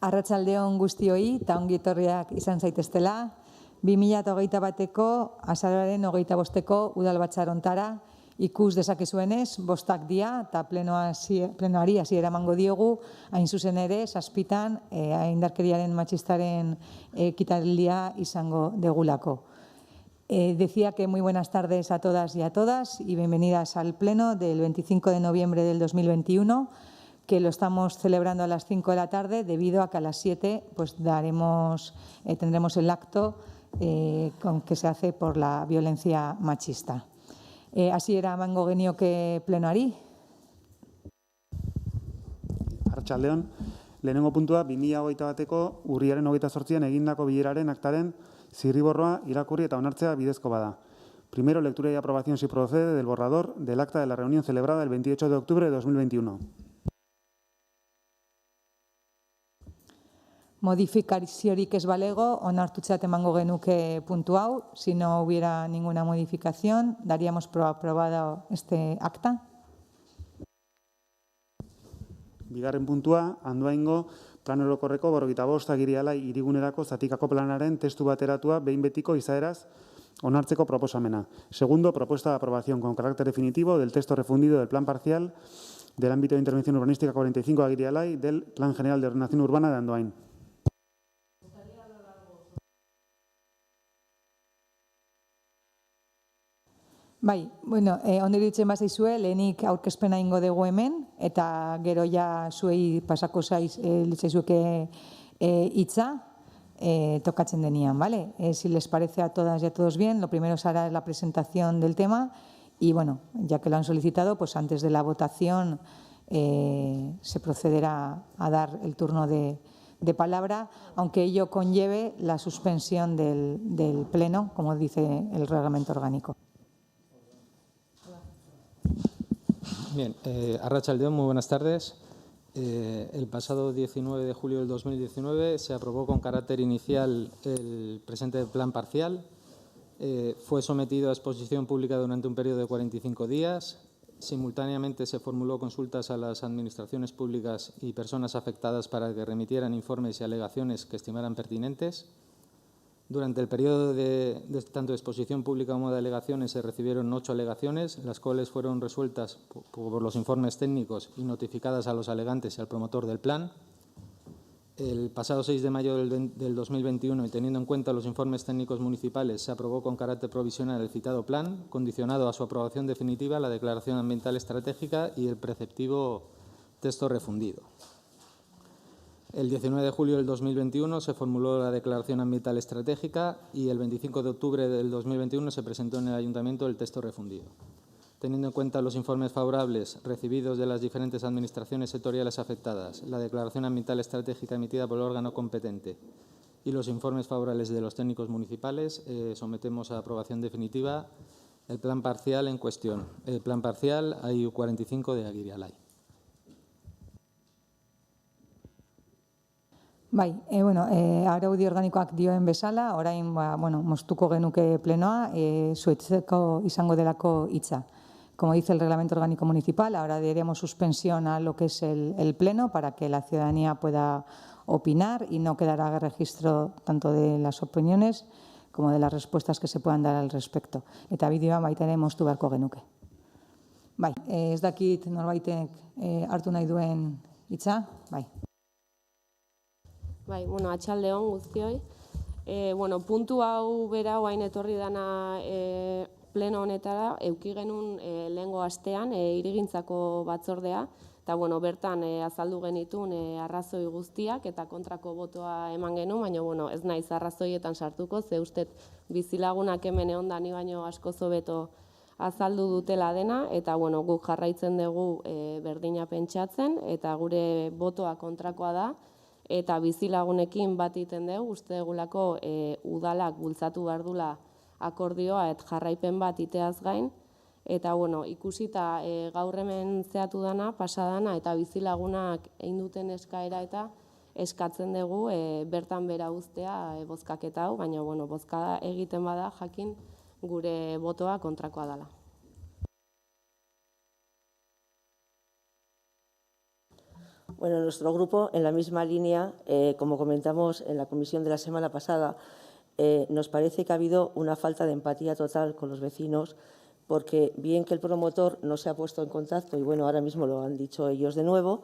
Arratsaldeon guztioi eta ongi etorriak izan zaiteztela. 2021ko azaroaren 25ko udalbatzar hontara ikus dezakezuenez, 5 dira eta plenoari hasiera emango diogu, hain zuzen ere, 7 indarkeriaren matxistaren ekitaldia izango degulako. Decía que muy buenas tardes a todas y a todas y bienvenidas al pleno del 25 de noviembre del 2021, que lo estamos celebrando a las 5 de la tarde debido a que a las 7 pues, tendremos el acto con que se hace por la violencia machista. Hasiera emango genioke plenoari. Arratsaldeon, lehenengo puntua 2021ko urriaren 28an egindako bileraren aktaren zirriborroa irakurri eta onartzea bidezko bada. Primero, lectura y aprobación si procede del borrador del acta de la reunión celebrada el 28 de octubre de 2021. Modifikaziorik ez balego, onartutzat emango genuke puntu hau. Si no hubiera ninguna modificación, daríamos por aprobado este acta. Bigarren puntua, Andoaingo plan orokorreko 45 Agirialai hirigunerako zatikako planaren testu bateratua behin betiko izaeraz onartzeko proposamena. Segundo, propuesta de aprobación con carácter definitivo del texto refundido del plan parcial del ámbito de intervención urbanística 45 Agirialai del Plan General de Ordenación Urbana de Andoain. Bai, bueno, ondo iruditzen bazaizue, lehenik aurkezpena ingo dugu hemen, eta gero ja zuei pasako litzaizueke hitza tokatzen denean, ¿vale? Si les parece a todas y a todos bien, lo primero será la presentación del tema y, bueno, ya que lo han solicitado, pues antes de la votación se procederá a dar el turno de palabra, aunque ello conlleve la suspensión del pleno, como dice el reglamento orgánico. Bien, arratsaldeon, muy buenas tardes. El pasado 19 de julio del 2019 se aprobó con carácter inicial el presente plan parcial. Fue sometido a exposición pública durante un periodo de 45 días. Simultáneamente se formuló consultas a las administraciones públicas y personas afectadas para que remitieran informes y alegaciones que estimaran pertinentes. Durante el periodo de tanto de exposición pública como de alegaciones se recibieron 8 alegaciones, las cuales fueron resueltas por los informes técnicos y notificadas a los alegantes y al promotor del plan. El pasado 6 de mayo del 2021, y teniendo en cuenta los informes técnicos municipales, se aprobó con carácter provisional el citado plan, condicionado a su aprobación definitiva la declaración ambiental estratégica y el preceptivo texto refundido. El 19 de julio del 2021 se formuló la declaración ambiental estratégica y el 25 de octubre del 2021 se presentó en el Ayuntamiento el texto refundido. Teniendo en cuenta los informes favorables recibidos de las diferentes administraciones sectoriales afectadas, la declaración ambiental estratégica emitida por el órgano competente y los informes favorables de los técnicos municipales, sometemos a aprobación definitiva el plan parcial en cuestión, el plan parcial AIU 45 de Agirialai. Bai, araudi organikoak dioen bezala, orain moztuko genuke plenoa, zuetzeko izango delako hitza. Como dice el reglamento orgánico municipal, ahora daremos suspensión a lo que es el pleno para que la ciudadanía pueda opinar y no quedará registro tanto de las opiniones como de las respuestas que se puedan dar al respecto. Eta bideoa baita ere moztu beharko genuke. Bai, ez dakit norbaitek hartu nahi duen hitza, bai. Bai, atxaldeon guztioi. Puntu hau bera oain etorri dana pleno honetara, euki genuen lehengo astean hirigintzako batzordea, eta bertan azaldu genitun arrazoi guztiak eta kontrako botoa eman genuen, baina ez naiz arrazoietan sartuko, ze ustet bizilagunak hemen egon da ni baino asko hobeto azaldu dutela dena, eta guk jarraitzen dugu berdina pentsatzen, eta gure botoa kontrakoa da, eta bizilagunekin bat egiten dugu, uste dugulako udalak bultzatu behar dula akordioa eta jarraipen bat iteaz gain, eta ikusita gaur hemen zehatu dana, pasadana, eta bizilagunak egin duten eskaera eta eskatzen dugu bertan bera uztea bozkaketa hau, baina bozka egiten bada jakin gure botoa kontrakoa dela. Bueno, nuestro grupo, en la misma línea, como comentamos en la comisión de la semana pasada, nos parece que ha habido una falta de empatía total con los vecinos, porque bien que el promotor no se ha puesto en contacto, y bueno, ahora mismo lo han dicho ellos de nuevo,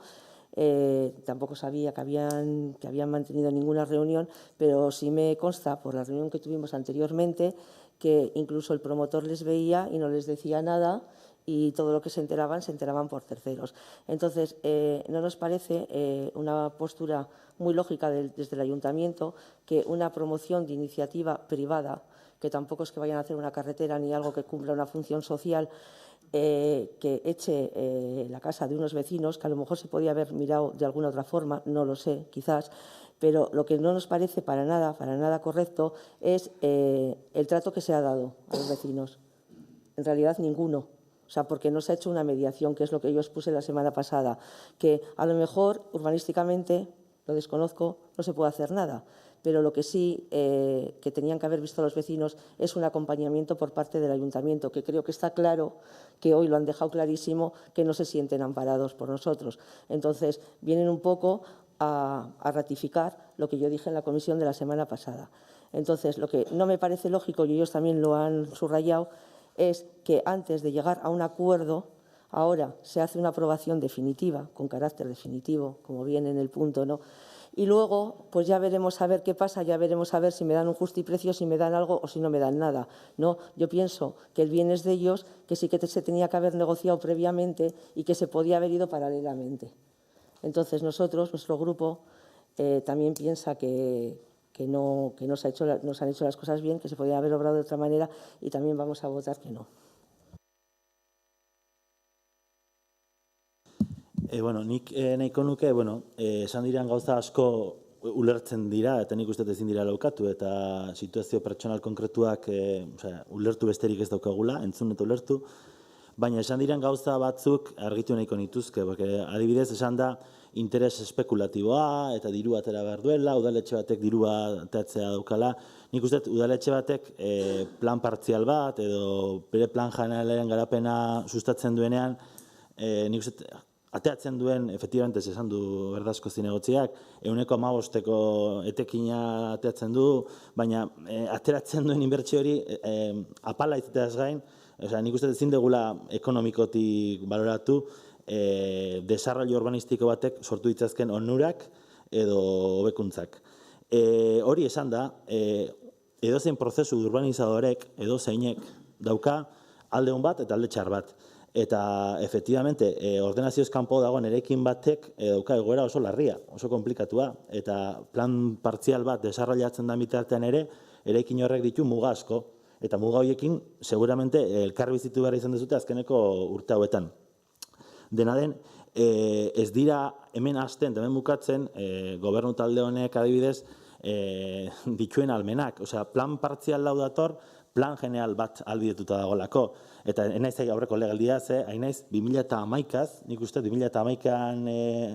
tampoco sabía que habían mantenido ninguna reunión, pero sí me consta por la reunión que tuvimos anteriormente que incluso el promotor les veía y no les decía nada, y todo lo que se enteraban por terceros. Entonces, no nos parece una postura muy lógica desde el ayuntamiento que una promoción de iniciativa privada, que tampoco es que vayan a hacer una carretera ni algo que cumpla una función social, que eche la casa de unos vecinos, que a lo mejor se podía haber mirado de alguna otra forma, no lo sé, quizás, pero lo que no nos parece para nada correcto es el trato que se ha dado a los vecinos. En realidad, ninguno. O sea, porque no se ha hecho una mediación, que es lo que yo os puse la semana pasada, que a lo mejor urbanísticamente, lo desconozco, no se puede hacer nada, pero lo que sí que tenían que haber visto los vecinos es un acompañamiento por parte del ayuntamiento, que creo que está claro, que hoy lo han dejado clarísimo, que no se sienten amparados por nosotros. Entonces, vienen un poco a ratificar lo que yo dije en la comisión de la semana pasada. Entonces, lo que no me parece lógico, y ellos también lo han subrayado, es que antes de llegar a un acuerdo, ahora se hace una aprobación definitiva, con carácter definitivo, como viene en el punto, ¿no? Y luego, pues ya veremos a ver qué pasa, ya veremos a ver si me dan un justiprecio, si me dan algo o si no me dan nada, ¿no? Yo pienso que el bien es de ellos, que sí que se tenía que haber negociado previamente y que se podía haber ido paralelamente. Entonces, nuestro grupo, también piensa que no se han hecho las cosas bien, que se podía haber obrado de otra manera, y también vamos a votar que no. Nik nahiko nuke, esan diren gauza asko ulertzen dira, eta nik uste ezin dira laukatu, eta situazio pertsonal konkretuak ulertu besterik ez daukagula, entzun eta ulertu, baina esan diren gauza batzuk argitu nahiko nituzke, porque adibidez esan da interes espekulatiboa eta dirua atera behar duela, udaletxe batek dirua ateratzea daukala. Nik uste udaletxe batek plan partzial bat edo bere plan generalaren garapena sustatzen duenean, nik uste ateratzen duen, efektibamente esan du Berdazko Zinegotziak, 1,5% etekina ateratzen du, baina ateratzen duen inbertsio hori apala izateaz gain, nik uste ezin degula ekonomikotik baloratu, desarrollo urbanistiko batek sortu ditzazken onurak edo hobekuntzak. Hori esan da, edozein prozesu urbanizadorek, edozeinek dauka alde on bat eta alde txar bat. Eta, efektibamente, ordenazioz kanpo dagoen eraikin batek dauka egoera oso larria, oso komplikatua, eta plan partzial bat desarrollatzen da bitartean ere, eraikin horrek ditu muga asko, eta muga horiekin, seguramente, elkarbizitu behar izan dezute azkeneko urte hauetan. Dena den, ez dira hemen hasten, hemen bukatzen, gobernu talde honek adibidez, dituen almenak. Osea, plan partzial lau dator, plan general bat albidetuta dagolako. Eta enaiz aurreko legaldia ze, hainaiz 2011az, nik uste 2011an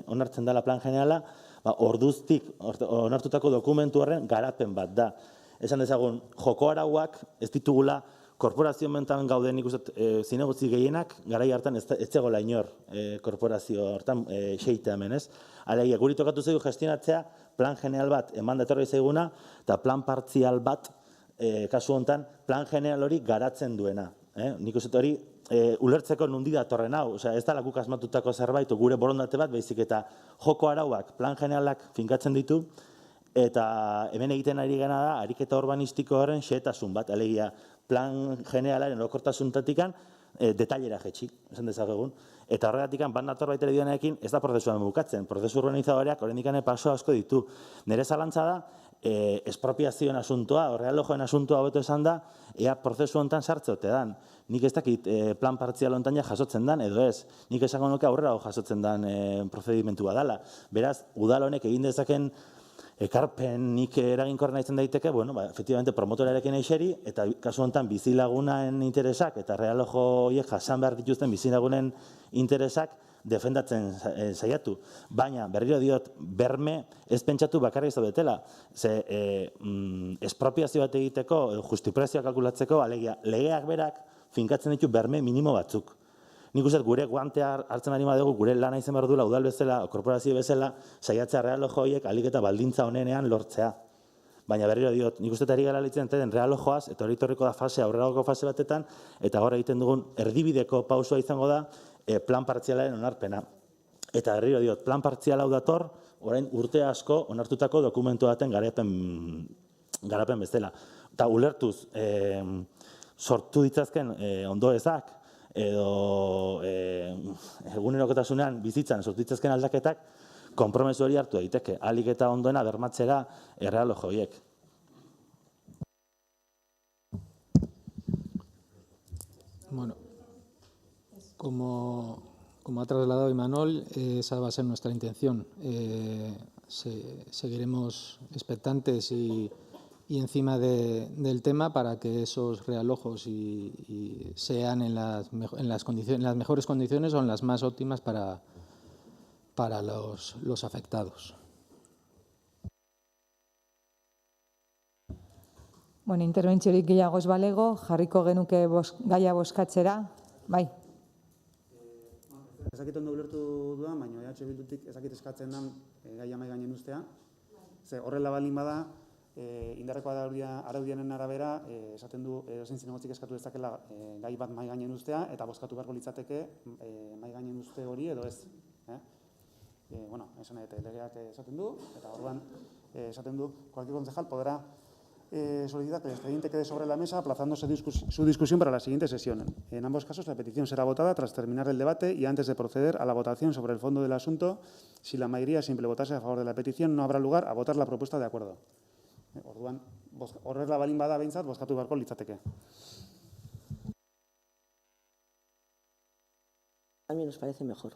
onartzen dela plan generala, orduztik onartutako dokumentu horren garapen bat da. Esan dezagun, joko arauak ez ditugula korporazio mentan gauden nik uste zinegotzi gehienak, garai hartan ez zegoela inor korporazio hortan xeite hemen, ez? Alegia, guri tokatu zaigu gestionatzea plan general bat eman datorri zaiguna, eta plan partzial bat, kasu honetan, plan general hori garatzen duena. Nik uste hori ulertzeko nundi datorren hau, ez da guk asmatutako zerbait, gure borondate bat, baizik eta joko arauak, plan generalak finkatzen ditu, eta hemen egiten ari gana da, ariketa urbanistiko horren xehetasun bat, alegia, plan generalaren orokortasunetatik detailera jetxi, esan dezakegun. Eta horregatik, bat nator baitere dionekin, ez da prozesuan bukatzen. Prozesu urbanizadoreak oraindik paso asko ditu. Nire zalantza da, espropiazioen asuntoa, realojoen asuntoa hobeto esan da, ea prozesu honetan sartzeote dan. Nik ez dakit plan partzial honetan jasotzen dan, edo ez. Nik esango nuke aurrera jasotzen dan prozedimentua dela. Beraz, udal honek egin dezaken ekarpenik eraginkorrena izan daiteke, efectivamente promotorarekin eixeri, eta kasu honetan bizilagunen interesak, eta realojo horiek jasan behar dituzten bizilagunen interesak defendatzen saiatu. Baina, berriro diot, berme ez pentsatu bakarrik zaudetela. Ze espropiazio bat egiteko, justiprezioa kalkulatzeko, alegia, legeak berak finkatzen ditu berme minimo batzuk. nik uste gure guantea hartzen ari badugu, gure lana izan behar duela udal bezala, korporazio bezala, saiatzea realojo horiek alik eta baldintza honenean lortzea. Baina berriro diot, nik uste ari gara litzen den realojoaz, eta hori torriko da fase, aurrerako fase batetan, eta gaur egiten dugun erdibideko pausua izango da plan partzialaren onarpena. Eta berriro diot, plan partzial hau dator, orain urte asko onartutako dokumentu baten garapen bezala. Eta ulertuz, sortu ditzazken ondoezak, edo egunerokotasunean bizitzan sortu ditzazken aldaketak, konpromesu hori hartu daiteke, ahalik eta ondoena bermatzera errealojo horiek. Bueno, como ha trasladado Imanol, esa va a ser nuestra intención. Seguiremos expectantes y encima del tema para que esos realojos sean en las mejores condiciones o en las más óptimas para los afectados. Bueno, interbentziorik gehiago ez balego, jarriko genuke gaia bozkatzera. Bai. Ezakit ondo ulertu duan, baina EH Bildutik ezakit eskatzen den gaia mahai gainen ustea. Ze horrela baldin bada, indarreko araudianen arabera, esaten du edozein zinegotzik eskatu dezakela gai bat mahai gainen ustea, eta bozkatu beharko litzateke mahai gainen uste hori edo ez. Bueno, esan legeak esaten du, eta orduan esaten du, cualquier concejal podrá solicitar que el expediente quede sobre la mesa, aplazándose su discusión para la siguiente sesión. En ambos casos, la petición será votada tras terminar el debate y antes de proceder a la votación sobre el fondo del asunto. Si la mayoría simple votase a favor de la petición, no habrá lugar a votar la propuesta de acuerdo. Orduan, horrela balin bada behintzat, bozkatu beharko litzateke. También nos parece mejor.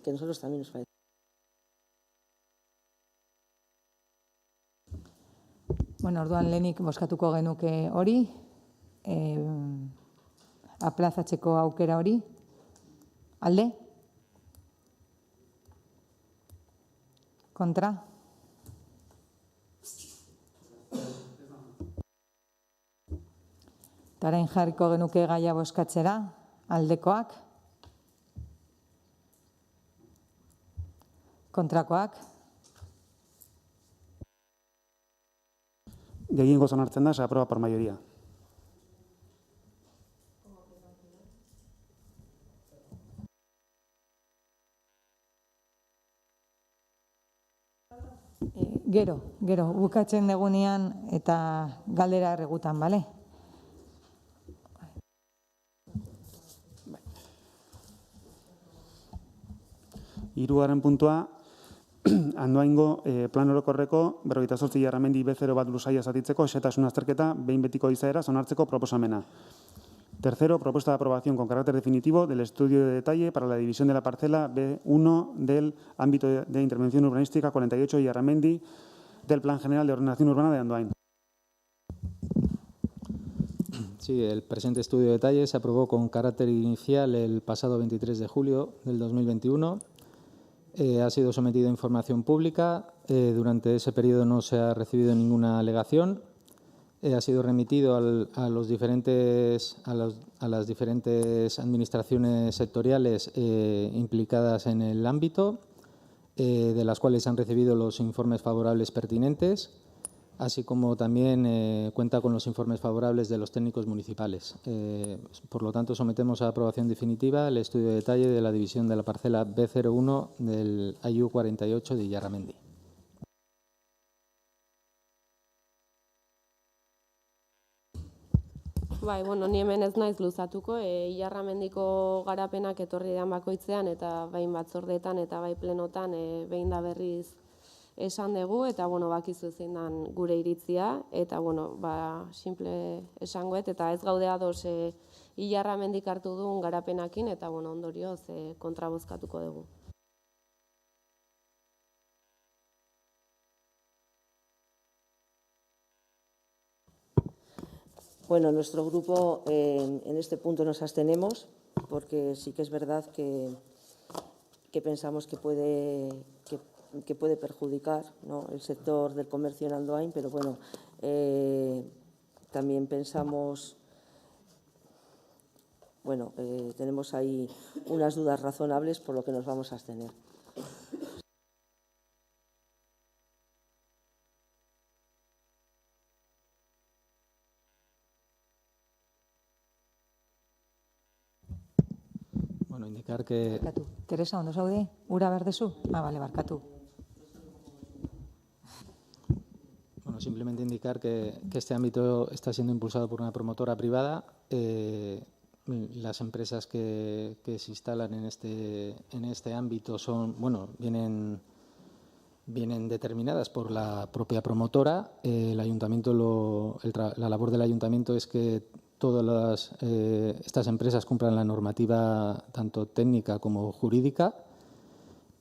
Que nosotros también nos parece. Bueno, orduan lehenik bozkatuko genuke hori, aplazatzeko aukera hori. Alde? Kontra? Tarain jarriko genuke gaia bozkatzera, aldekoak? Kontrakoak? Gehiengoz onartzen da, se aprueba por mayoría. Gero, bukatzen degunean eta galdera erregutan, bale? Hirugarren puntua, Andoaingo plan orokorreko 58/Jarramendi B0 bat lusaia zatitzeko xehetasun azterketa behin betiko izaera onartzeko proposamena. Tercero, propuesta de aprobación con carácter definitivo del estudio de detalle para la división de la parcela B1 del ámbito de intervención urbanística 48 de Jarramendi del Plan General de Ordenación Urbana de Andoain. Sí, el presente estudio de detalle se aprobó con carácter inicial el pasado 23 de julio del 2021. Ha sido sometido a información pública. Durante ese periodo no se ha recibido ninguna alegación. Ha sido remitido a las diferentes administraciones sectoriales implicadas en el ámbito, de las cuales han recibido los informes favorables pertinentes, así como también cuenta con los informes favorables de los técnicos municipales. Por lo tanto, sometemos a aprobación definitiva el estudio de detalle de la división de la parcela B01 del AIU 48 de Jarramendi. Bai, bueno, ni hemen ez naiz luzatuko, Jarramendiko garapenak etorri dian bakoitzean eta bain batzordeetan eta bai plenotan behin da berriz esan dugu, eta bueno, bakizu zein dan gure iritzia, eta bueno, simple esangoet, eta ez gaude ados Jarramendik hartu duen garapenakin, eta bueno, ondorioz kontrabozkatuko dugu. Bueno, nuestro grupo en este punto nos abstenemos porque sí que es verdad que pensamos que puede perjudicar, ¿no?, el sector del comercio en Andoain, pero bueno, también pensamos bueno, tenemos ahí unas dudas razonables por lo que nos vamos a abstener. Bueno, indicar que Barkatu. Teresa, ondo zaude? Ura behar dezu? Bale, barkatu. Bueno, simplemente indicar que este ámbito está siendo impulsado por una promotora privada. Las empresas que se instalan en este ámbito vienen determinadas por la propia promotora. El ayuntamiento la labor del ayuntamiento es que todas estas empresas cumplan la normativa tanto técnica como jurídica.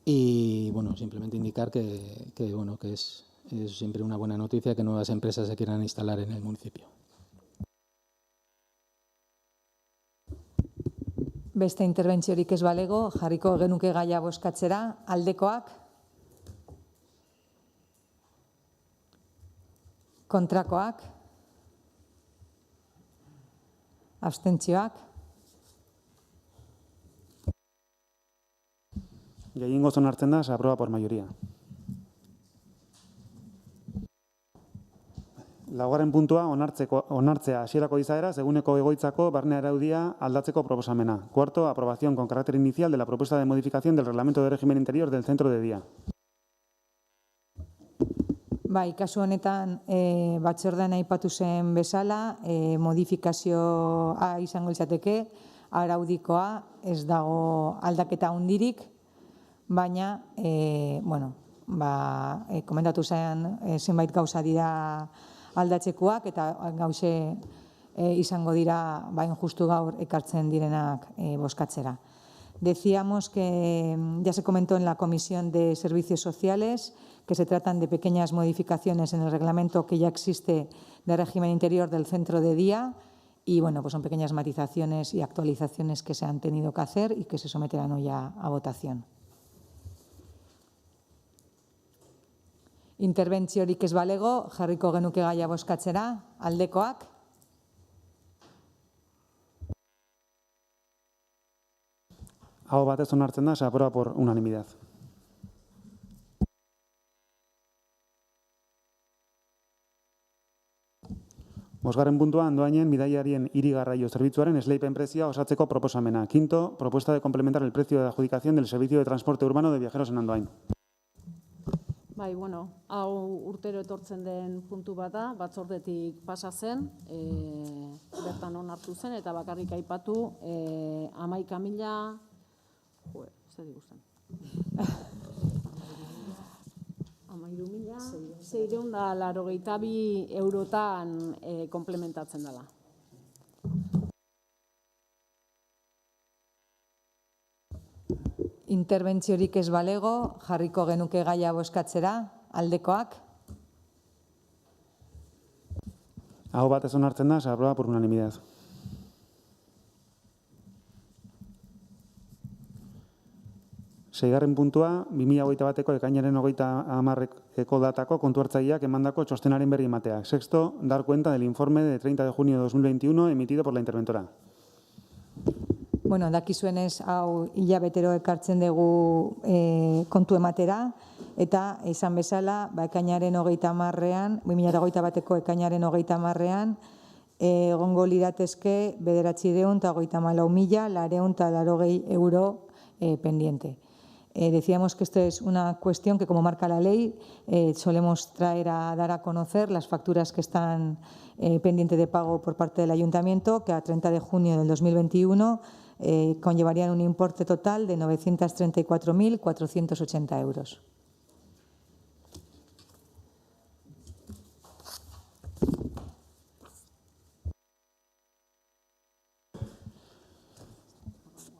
Y bueno, simplemente indicar que es siempre una buena noticia que nuevas empresas se quieran instalar en el municipio. Beste interbentziorik ez balego, jarriko genuke gaia bozkatzera, aldekoak, kontrakoak, abstentzioak, Gehiengoz onartzen da, se aprueba por mayoría. Laugarren puntua, onartzea hasierako izaera, eguneko egoitzako barne araudia aldatzeko proposamena. Cuarto, aprobación con carácter inicial de la propuesta de modificación del reglamento de régimen interior del centro de día. Bai, kasu honetan batzordean aipatu zen bezala, modifikazioa izango litzateke, araudikoa ez dago aldaketa hundirik, baina, komentatu zen zenbait gauza dira aldatzekoak eta gauze izango dira bain justu gaur ekartzen direnak bozkatzera. Decíamos que ya se comentó en la Comisión de Servicios Sociales que se tratan de pequeñas modificaciones en el reglamento que ya existe de régimen interior del centro de día y bueno, pues son pequeñas matizaciones y actualizaciones que se han tenido que hacer y que se someterán hoy a votación. Interbentziorik ez balego, jarriko genuke gaia bozkatzera, aldekoak. Aho batez onartzen da, se aprueba por unanimidad. Bosgarren puntua, Andoainen bidaiarien hiri garraio zerbitzuaren esleipen prezioa osatzeko proposamena. Quinto, propuesta de complementar el precio de adjudicación del servicio de transporte urbano de viajeros en Andoain. Bai, hau urtero etortzen den puntu bat da, batzordetik pasa zen, bertan onartu zen, eta bakarrik aipatu 11.000, zer digusten? 13.682 eurotan komplementatzen dela. Interbentziorik ez balego, jarriko genuke gaia bozkatzera, aldekoak. Aho batez onartzen da, se aprueba por unanimidad. Seigarren puntua, 2021ko ekainaren 30eko datako kontu hartzaileak emandako txostenaren berri ematea. Sexto, dar cuenta del informe de 30 de junio de 2021 emitido por la interventora. Bueno, dakizuenez hau hilabetero ekartzen dugu kontu ematera, eta izan bezala, ekainaren 30ean, 2021ko ekainaren 30ean, egongo liratezke 934.980 euro pendiente. Decíamos que esto es una cuestión que, como marca la ley, solemos dar a conocer las facturas que están pendientes de pago por parte del Ayuntamiento, que a 30 de junio del 2021 conllevarían un importe total de 934.480 euros.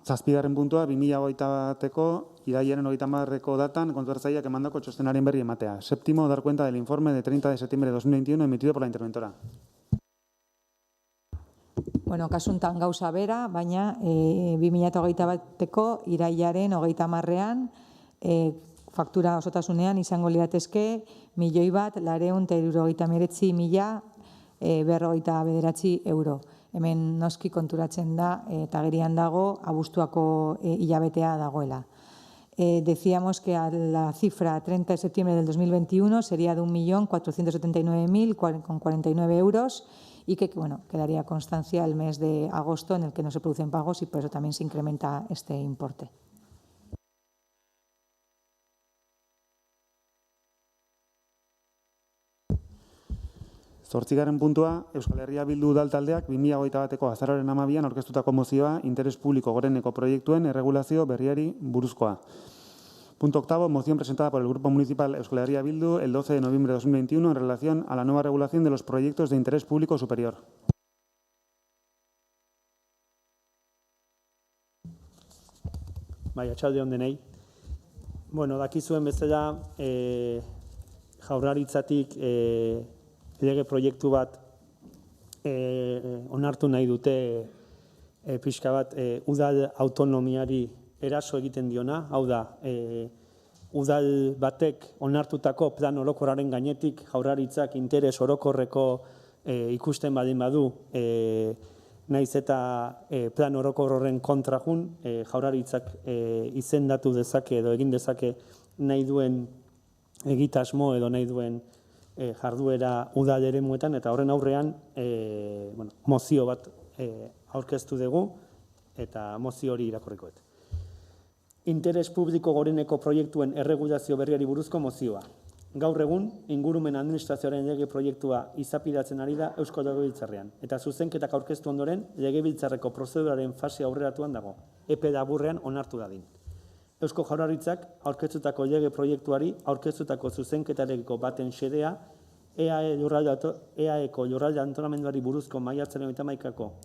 Zazpigarren puntua, 2021ko irailaren 30eko datan kontu hartzaileak emandako txostenaren berri ematea. Séptimo, dar cuenta del informe de 30 de septiembre de 2021 emitido por la interventora. Bueno, kasuntan gauza bera, baina 2021ko irailaren 30ean faktura osotasunean izango liratezke 1.979.299 euro. Hemen noski konturatzen da eta agerian dago abuztuako hilabetea dagoela. Decíamos que a la cifra 30 de septiembre del 2021 sería de 1.479.000,49 euros y que bueno, quedaría constancia el mes de agosto en el que no se producen pagos y por eso también se incrementa este importe. Zortzigarren puntua, Euskal Herria Bildu udaltaldeak 2021ko azaroaren 12an aurkeztutako mozioa interes publiko goreneko proiektuen erregulazio berriari buruzkoa. Punto octavo, moción presentada por el Grupo Municipal Euskal Herria Bildu el 12 de noviembre de 2021 en relación a la nueva regulación de los proyectos de interés público superior. Bai, atxalde on denei. Bueno, dakizuen bezala Jaurlaritzatik lege proiektu bat onartu nahi dute pixka bat udal autonomiari eraso egiten diona, hau da, udal batek onartutako plan orokorraren gainetik Jaurlaritzak interes orokorreko ikusten baldin badu, naiz eta plan orokor horren kontra jun, Jaurlaritzak izendatu dezake edo egin dezake nahi duen egitasmo edo nahi duen jarduera udal eremuetan, eta horren aurrean mozio bat aurkeztu dugu eta mozio hori irakurriko dut. Interes publiko goreneko proiektuen erregulazio berriari buruzko mozioa. Gaur egun, ingurumen administrazioaren lege proiektua izapidatzen ari da Eusko Legebiltzarrean, eta zuzenketak aurkeztu ondoren Legebiltzarreko prozeduraren fase aurreratuan dago, epe laburrean onartu dadin. Eusko Jaurlaritzak aurkeztutako lege proiektuari aurkeztutako zuzenketarekiko baten xedea EAEko lurralde antolamenduari buruzko maiatzaren 31ko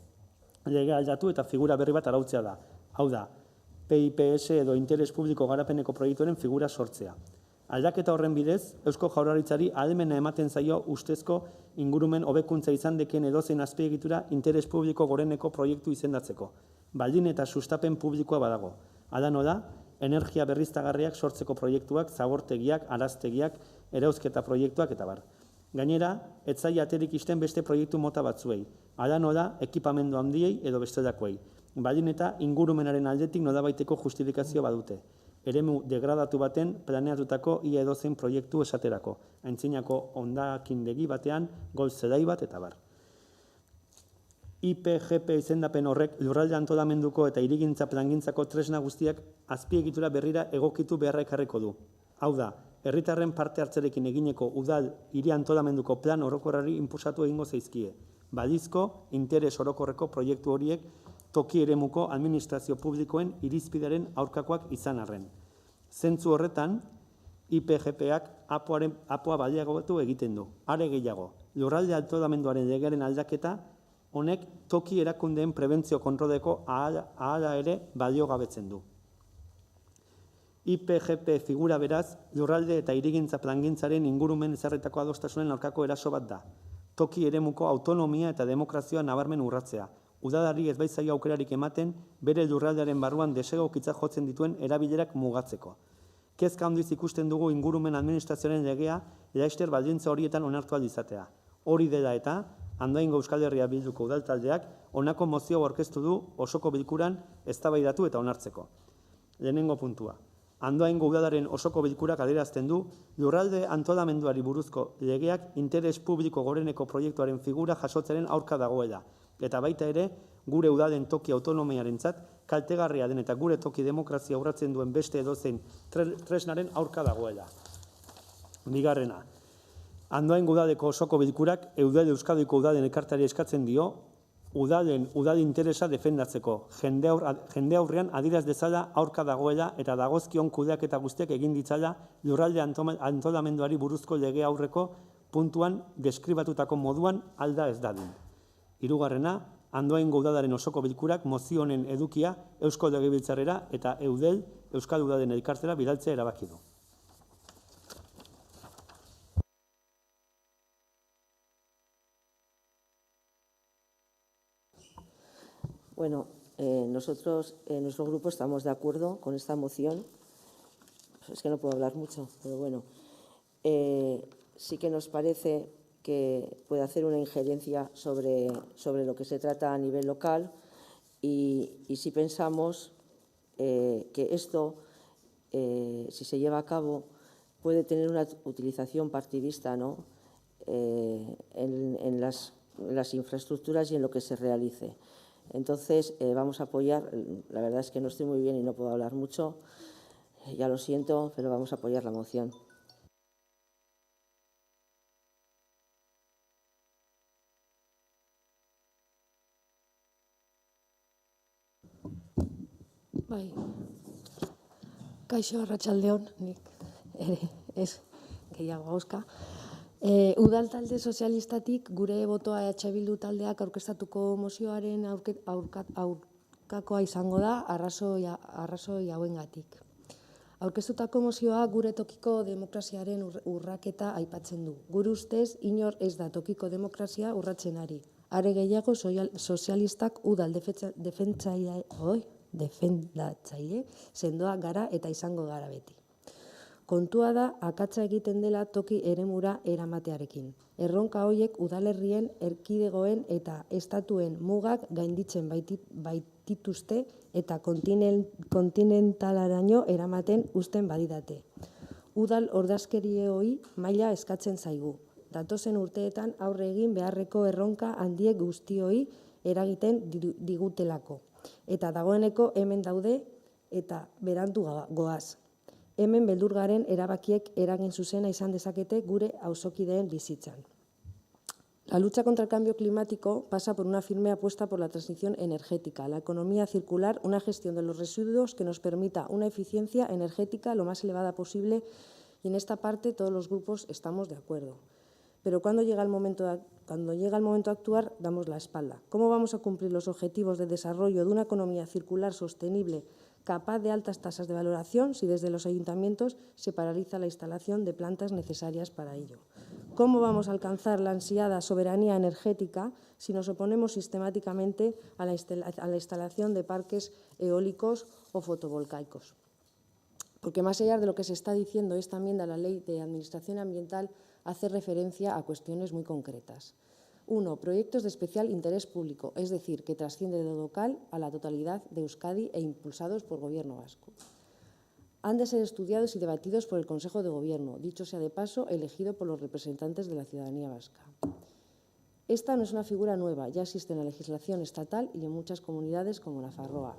legea aldatu eta figura berri bat arautzea da. Hau da, PIPS edo interes publiko garapeneko proiektuaren figura sortzea. Aldaketa horren bidez, Eusko Jaurlaritzari ahalmena ematen zaio ustezko ingurumen hobekuntza izan dekien edozein azpiegitura interes publiko goreneko proiektu izendatzeko. Baldin eta sustapen publikoa badago. Hala nola, energia berriztagarriak sortzeko proiektuak, zabortegiak, araztegiak, erauzketa proiektuak eta bar. Gainera, ez zaie aterik isten beste proiektu mota batzuei. Hala nola, ekipamendu handiei edo bestelakoei. Baldin eta ingurumenaren aldetik nodabaiteko justifikazio badute. Eremu degradatu baten planeatutako ia edozein proiektu esaterako. Aintzinako hondakindegi batean, golf zelai bat eta bar. IPGP izendapen horrek lurralde antolamenduko eta hirigintza plangintzako tresna guztiak azpiegitura berrira egokitu beharra ekarriko du. Hau da, herritarren parte hartzerekin egineko udal hiri antolamenduko plan orokorrari inposatu egingo zaizkie. Balizko interes orokorreko proiektu horiek toki eremuko administrazio publikoen irizpidearen aurkakoak izan arren. Zentzu horretan, IPGPak apoa baliagotu egiten du. Are gehiago, lurralde antolamenduaren legearen aldaketa honek toki erakundeen prebentzio kontroleko ahala ere baliogabetzen du. IPGP figura beraz, lurralde eta hirigintza plangintzaren ingurumen ezarritako adostasunen aurkako eraso bat da. Toki eremuko autonomia eta demokrazioa nabarmen urratzea. Udalari ez baitzaio aukerarik ematen, bere lurraldearen barruan desegokitza jotzen dituen erabilerak mugatzeko. Kezka handiz ikusten dugu ingurumen administrazioaren legea laster baldintza horietan onartu ahal izatea. Hori dela eta, Andoaingo Euskal Herria Bilduko udaltaldeak honako mozio aurkeztu du osoko bilkuran eztabaidatu eta onartzeko. Lehenengo puntua. Andoaingo udalaren osoko bilkurak adierazten du lurralde antolamenduari buruzko legeak interes publiko goreneko proiektuaren figura jasotzearen aurka dagoela. Eta baita ere, gure udalen toki autonomiarentzat kaltegarria den eta gure toki demokrazia urratzen duen beste edozein tresnaren aurka dagoela. Bigarrena, Andoaingo udaleko osoko bilkurak Eudel Euskadiko udalen elkarteari eskatzen dio udal interesa defendatzeko, jende aurrean adiraz dezala aurka dagoela eta dagozkion kudeaketa guztiak egin ditzala lurralde antolamenduari buruzko lege aurreko puntuan deskribatutako moduan alda ez dadin. Hirugarrena, Andoaingo udalaren osoko bilkurak mozio honen edukia Eusko Legebiltzarrera eta Eudel Euskal Udalen elkartera bidaltzea erabaki du. Bueno, nosotros, nuestro grupo, estamos de acuerdo con esta moción. Es que no puedo hablar mucho, pero bueno. Sí que nos parece que puede hacer una injerencia sobre lo que se trata a nivel local y si pensamos que esto, si se lleva a cabo, puede tener una utilización partidista, ¿no? En las infraestructuras y en lo que se realice. Entonces, vamos a apoyar, la verdad es que no estoy muy bien y no puedo hablar mucho, ya lo siento, pero vamos a apoyar la moción. Bai, kaixo arratsaldeon, nik ere ez gehiago gauzka. Udal talde sozialistatik gure botoa EH Bildu taldeak aurkeztatuko mozioaren aurkakoa izango da arrazoi hauengatik. Aurkeztutako mozioa gure tokiko demokraziaren urraketa aipatzen du. Gure ustez, inor ez da tokiko demokrazia urratzen ari. Are gehiago sozialistak udal defendatzaile sendoa gara eta izango gara beti. Kontua da, akatsa egiten dela toki eremura eramatearekin. Erronka horiek udalerrien, erkidegoen eta estatuen mugak gainditzen baitituzte eta kontinentalaraino eramaten uzten badidate. Udal ordezkariei maila eskatzen zaigu. Datozen urteetan aurre egin beharreko erronka handiek guztioi eragiten digutelako. Eta dagoeneko hemen daude eta berandu goaz. Hemen beldurgaren erabakiek eragin zuzena izan dezakete gure auzokideen bizitzan. La lucha contra el cambio climático pasa por una firme apuesta por la transición energética, la economía circular, una gestión de los residuos que nos permita una eficiencia energética lo más elevada posible y en esta parte todos los grupos estamos de acuerdo. Pero cuando llega el momento de actuar, damos la espalda. ¿Cómo vamos a cumplir los objetivos de desarrollo de una economía circular sostenible capaz de altas tasas de valoración si desde los ayuntamientos se paraliza la instalación de plantas necesarias para ello? ¿Cómo vamos a alcanzar la ansiada soberanía energética si nos oponemos sistemáticamente a la instalación de parques eólicos o fotovoltaicos? Porque más allá de lo que se está diciendo, esta enmienda a la Ley de Administración Ambiental hace referencia a cuestiones muy concretas. 1. Proyectos de especial interés público, es decir, que trasciende de lo local a la totalidad de Euskadi e impulsados por el Gobierno vasco. Han de ser estudiados y debatidos por el Consejo de Gobierno, dicho sea de paso, elegido por los representantes de la ciudadanía vasca. Esta no es una figura nueva, ya existe en la legislación estatal y en muchas comunidades como Nafarroa.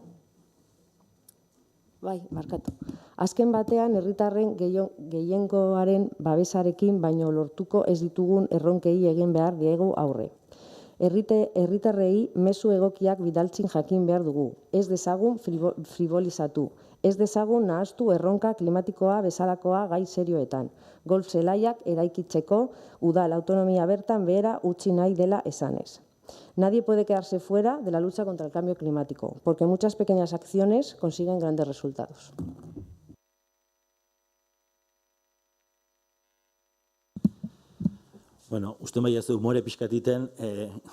Bai, markatu. Azken batean, herritarren gehiengoaren babesarekin baino lortuko ez ditugun erronkei egin behar diegu aurre. Herritarrei mezu egokiak bidaltzin jakin behar dugu. Ez dezagun frivolizatu. Ez dezagun nahastu erronka klimatikoa bezalakoa gai serioetan. Golf zelaiak eraikitzeko udal autonomia bertan behera utzi nahi dela esanez. Nadie puede quedarse fuera de la lucha contra el cambio climático, porque muchas pequeñas acciones consiguen grandes resultados. Bueno, uste maia ez du humore pixkatiten,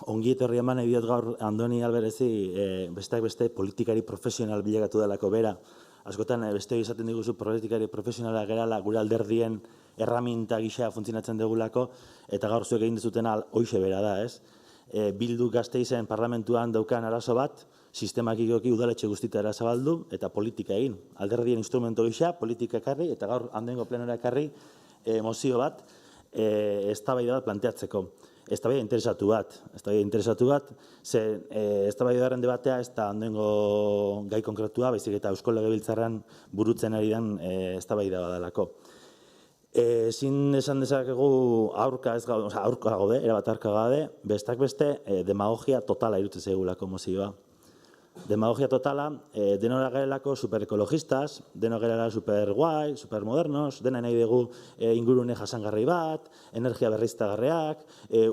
ongi etorri eman nahi diot gaur Andoni Alberezi besteak beste politikari profesional bilakatu delako bera. Askotan beste izaten diguzu politikari profesionala gerala gure alderdien erraminta gisa funtzionatzen dugulako, eta gaur zuek egin dezutena hoixe bera da, ez? Bildu Gasteizen parlamentuan daukan arazo bat, sistemakikoki udaletxe guztitara zabaldu eta politika egin. Alderdien instrumento gisa, politika ekarri, eta gaur handengo plenora ekarri mozio bat, eztabaida bat planteatzeko. Eztabaida interesatu bat, ze eztabaidaren debatea ez da handengo gai konkretua, baizik eta Eusko Legebiltzarrean burutzen ari den eztabaida badalako. Ezin esan dezakegu aurka gaude, erabat aurka gaude, bestak beste demagogia totala irutzen zaigulako mozioa. Demagogia totala, denora garelako superekologistas, denora garela superguai, supermodernos, dena nahi dugu ingurune jasangarri bat, energia berriztagarriak,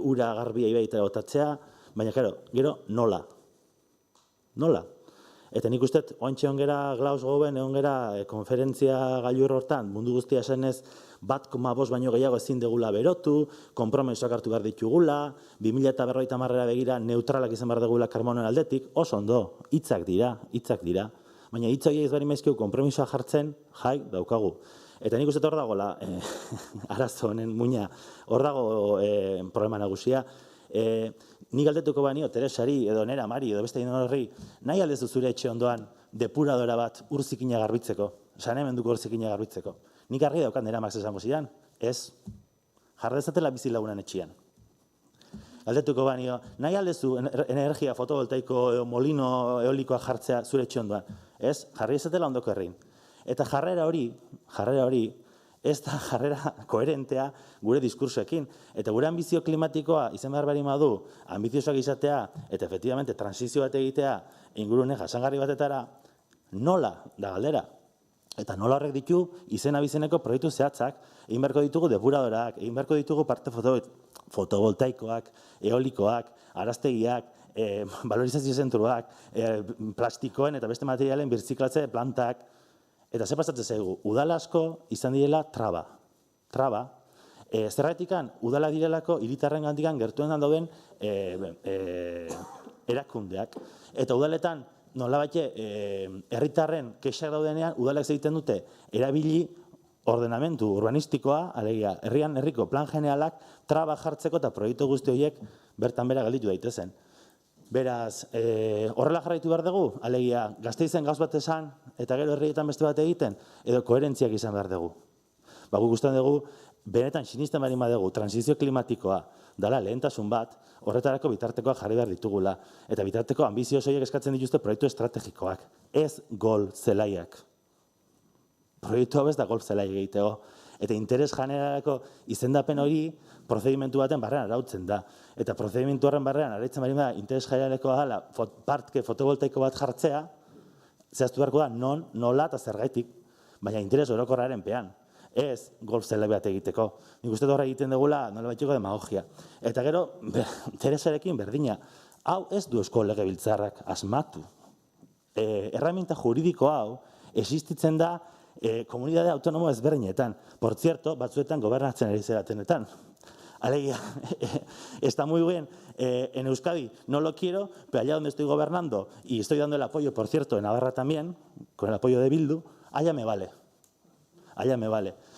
ura garbia ibaita botatzea, baina gero nola? Nola? Eta nik uste, oantxe ongera Glasgowen, egongera konferentzia gailur hortan, mundu guztia esanez, 1,5 baino gehiago ezin degula berotu, konpromisoak hartu behar ditugula, 2050 begira neutralak izan behar degula karbonoen aldetik, oso ondo, hitzak dira. Baina hitz horiek ez bari maizkigu konpromisoa jartzen, jai, daukagu. Eta nik uste hor dagoela arazo honen muina, hor dago problema nagusia. Nik galdetuko banio Teresari edo Nera Mari edo beste horri, nahi aldezu zure etxe ondoan depuradora bat urzikina garbitzeko, saneamenduko urzikina garbitzeko. Nik argi daukat Nera Max esango zidan, ez, jardezatela bizi lagunan etxian. Galdetuko banio, nahi aldezu energia fotovoltaiko edo molino eolikoa jartzea zure etxe ondoan, ez, jarri ezatela ondoko herrin. Eta jarrera hori, ez da jarrera koherentea gure diskursoekin. Eta gure ambizio klimatikoa izan behar bari madu, ambiziosoak izatea, eta efektibamente transizio bat egitea, ingurune jasangarri batetara, nola da galdera. Eta nola horrek ditu izen abizeneko proiektu zehatzak, egin beharko ditugu depuradorak, egin beharko ditugu parte fotovoltaikoak, eolikoak, araztegiak, valorizazio zentruak, plastikoen eta beste materialen birziklatze plantak. Eta ze pasatzen zaigu, udala asko izan direla traba. Zergatikan, udala direlako hiritarren gandikan gertuen dauden erakundeak. Eta udaletan, nolabait herritarren kexak daudenean, udalak egiten dute erabili ordenamentu urbanistikoa, alegia, herriko plan generalak traba jartzeko eta proiektu guzti horiek bertan bera gelditu daitezen. Beraz, horrela jarraitu behar dugu, alegia, Gasteizen gauz bat esan eta gero herrietan beste bat egiten, edo koherentziak izan behar dugu. Guk ustean dugu, benetan sinisten bari badugu, transizio klimatikoa dala lehentasun bat, horretarako bitartekoak jarri behar ditugula. Eta bitarteko ambizioso horiek eskatzen dituzte proiektu estrategikoak, ez golf zelaiak. Proiektu hau ez da golf zelai egiteko. Eta interes generalako izendapen hori prozedimentu baten barrean arautzen da. Eta prozedimentu horren barrean arautzen bari da interes generaleko dela partke fotovoltaiko bat jartzea, zehaztu beharko da non, nola eta zergaitik, baina interes orokorraren pean. Ez golf zelai bat egiteko. Nik uste horra egiten dugula nola baitiko demagogia. Eta gero, Teresarekin berdina, hau ez du Eusko Legebiltzarrak asmatu. Erraminta juridiko hau existitzen da komunitate autonomo ezberdinetan. Por cierto, batzuetan gobernatzen ari zeratenetan. Alegia, está muy bien, en Euskadi no lo quiero, pero allá donde estoy gobernando y estoy dando el apoyo, por cierto, en Navarra también, con el apoyo de Bildu, allá me vale.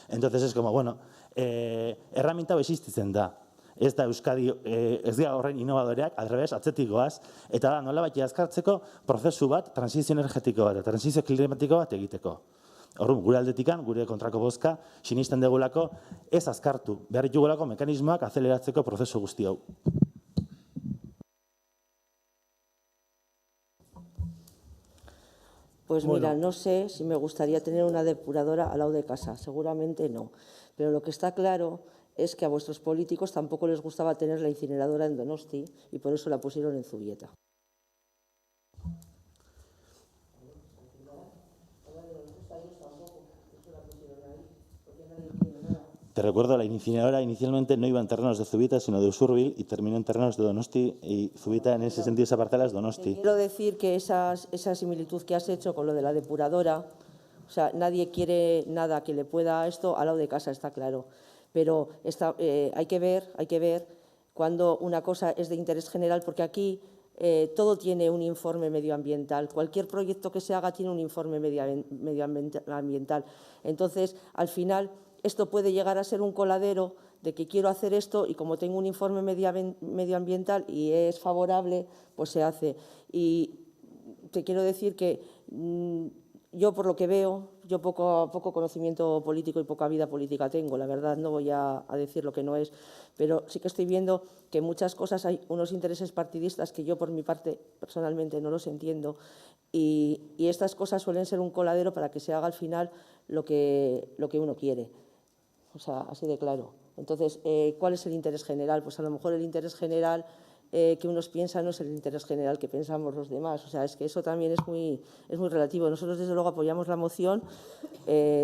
Entonces es como, bueno, erraminta existitzen da. Ez da Euskadi, ez dira horren inovadoreak, adrebes, atzetik goaz, eta da nola bat azkartzeko prozesu bat, transizio energetiko bat, transizio klimatiko bat egiteko. Orduan, gure aldetikan, gure kontrako bozka, sinisten degulako, ez azkartu, behar ditugulako mekanismoak azeleratzeko prozesu guzti hau. Pues mira, no sé si me gustaría tener una depuradora al lado de casa, seguramente no. Pero lo que está claro es que a vuestros políticos tampoco les gustaba tener la incineradora en Donosti y por eso la pusieron en Zubieta. Te recuerdo, la incineradora inicialmente no iba en terrenos de Zubieta, sino de Usurbil, y terminó en terrenos de Donosti, y Zubieta en ese sentido, esa parcela es Donosti. Quiero decir que esa similitud que has hecho con lo de la depuradora, o sea, nadie quiere nada que le pueda esto al lado de casa, está claro. Pero hay que ver cuando una cosa es de interés general, porque aquí todo tiene un informe medioambiental. Cualquier proyecto que se haga tiene un informe medioambiental. Entonces, al final, esto puede llegar a ser un coladero de que quiero hacer esto y como tengo un informe medioambiental y es favorable, pues se hace. Y te quiero decir que yo, por lo que veo, yo poco conocimiento político y poca vida política tengo, la verdad, no voy a decir lo que no es, pero sí que estoy viendo que en muchas cosas hay unos intereses partidistas que yo, por mi parte, personalmente no los entiendo, y estas cosas suelen ser un coladero para que se haga al final lo que uno quiere. O sea, así de claro. Entonces, ¿cuál es el interés general? Pues a lo mejor el interés general que unos piensan no es el interés general que pensamos los demás. O sea, es que eso también es muy relativo. Nosotros, desde luego, apoyamos la moción,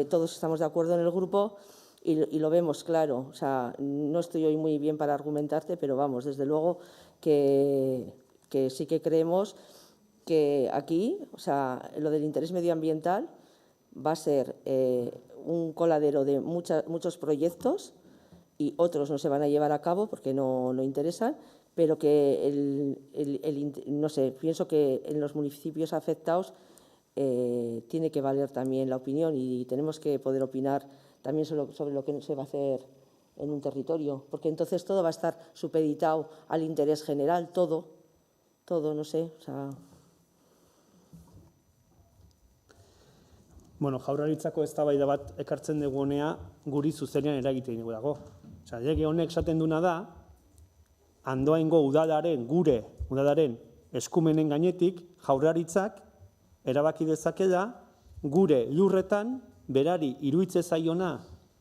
todos estamos de acuerdo en el grupo y lo vemos claro. O sea, no estoy hoy muy bien para argumentarte, pero vamos, desde luego que sí que creemos que aquí, o sea, lo del interés medioambiental va a ser un coladero de muchos proyectos y otros no se van a llevar a cabo porque no interesan, pero que no sé, pienso que en los municipios afectados tiene que valer también la opinión y tenemos que poder opinar también sobre lo que se va a hacer en un territorio, porque entonces todo va a estar supeditado al interés general, todo, no sé, o sea... Bueno, Jaurlaritzako eztabaida bat ekartzen dugunea guri zuzenean eragiten dago. Osea, lege honek esaten duna da, Andoaingo udalaren, gure udalaren eskumenen gainetik, Jaurlaritzak erabaki dezakela gure lurretan berari iruditzen zaiona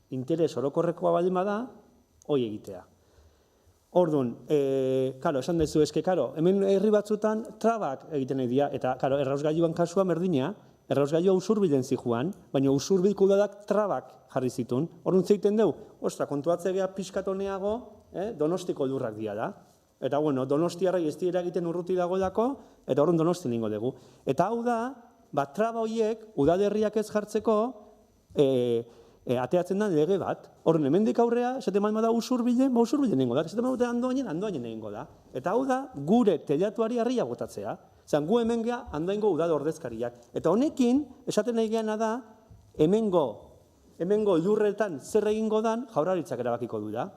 interes orokorrekoa baldin bada, hori egitea. Orduan, esan dezu, hemen herri batzutan trabak egiten nahi dira, eta errausgailuan kasua berdina, errausgailua usurbilen zijuan, baina usurbilko udadak trabak jarri zituen. Orduan zeiten dugu, kontuatzea pixkatoneago, Donostiko lurrak dira da. Eta, Donostiarrai ez dira egiten urruti dagoelako, eta orduan Donosti ningo dugu. Eta hau da, traba horiek, udalerriak ez jartzeko, ateatzen da lege bat. Horren, hemendik aurrea, esaten bada usurbilen nengo da. Esaten bada Andoainen nengo da. Eta hau da, gure telatuari harria botatzea. Zan, gu hemen geha Andoaingo udal ordezkariak. Eta honekin, esaten nahi geana da, hemengo lurretan zer egingo dan, Jaurlaritzak erabakiko du da.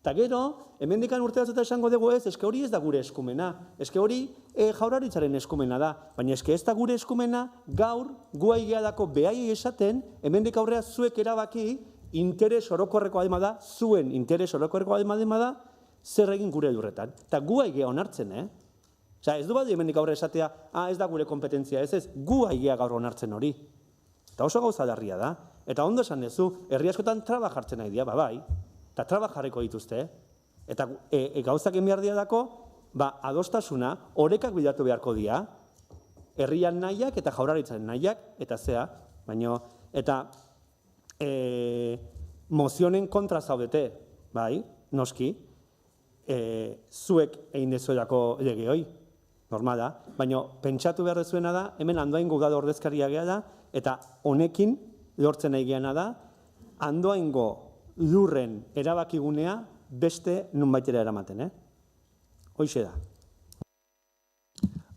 Eta gero, hemendikan urte batzuta esango dugu eske hori ez da gure eskumena. Eske hori Jaurlaritzaren eskumena da. Baina eske ez da gure eskumena, gaur, gu aigeadako behaiei esaten, hemendik aurrea zuek erabaki, interes orokorreko alma da, zuen interes orokorreko alma da, zer egin gure lurretan. Eta gu aigea onartzen, Osea, ez du badi hemendik aurre esatea, ez da gure kompetentzia, ez, gu aigea gaur onartzen hori. Eta oso gauza larria da. Eta ondo esan dezu, herri askotan traba jartzen nahi dira, bai. Eta traba jarriko dituzte, eta gauzak enbiar diadako, adostasuna, orekak bilatu beharko dira, herrian nahiak eta Jaurlaritzaren nahiak, eta zea, baina, eta mozionen kontra zaudete, bai, noski, zuek egin dezuelako lege hoi, normala, baina pentsatu behar dezuena da, hemen Andoaingo udal ordezkaria geha da, eta honekin lortzen nahi geana da, Andoaingo lurren erabakigunea beste nunbaitera eramaten, Hoixe da.